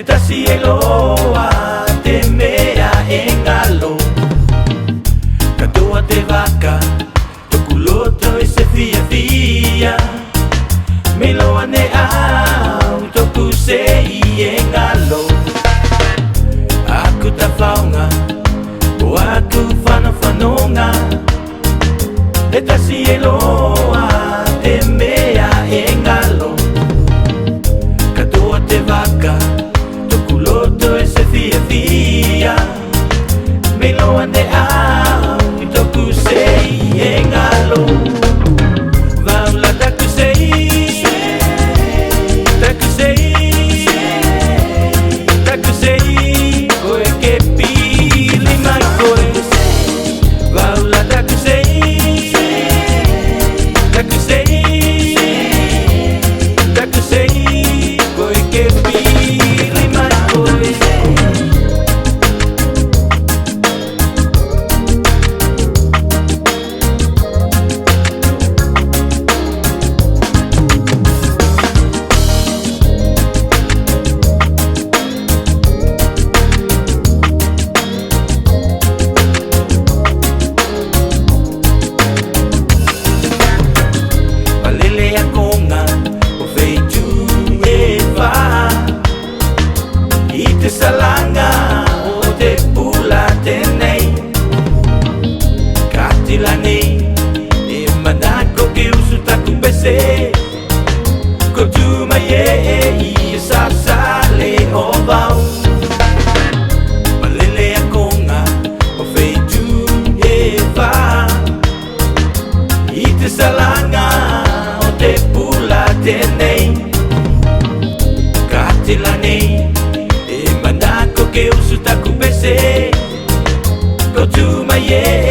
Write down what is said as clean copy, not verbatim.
tasi e loa te mea e ngalo. Katoa te waka, toku loto e se fia fia. Me loa ne au, toku se i e ngalo. Aku ta whaunga, o aku whanawhanonga. Te tasi e loa te mea e ngalo. Katoa te waka, toku loto e se fia fia. Me loa ne au, toku se i e ngalo. Vaula taku se i, taku se i, taku se i, koe ke pili mai koe. Vaula taku se i, taku se i, taku se i, koe ke pili mai koe. Salanga o te pula tenei Katila nei e manako ke usu taku pese Ko tu mai e sasale o vau Malele a konga o feitu e va I te salanga o te pula tenei Katila nei ke usu taku pese Ko tu mai e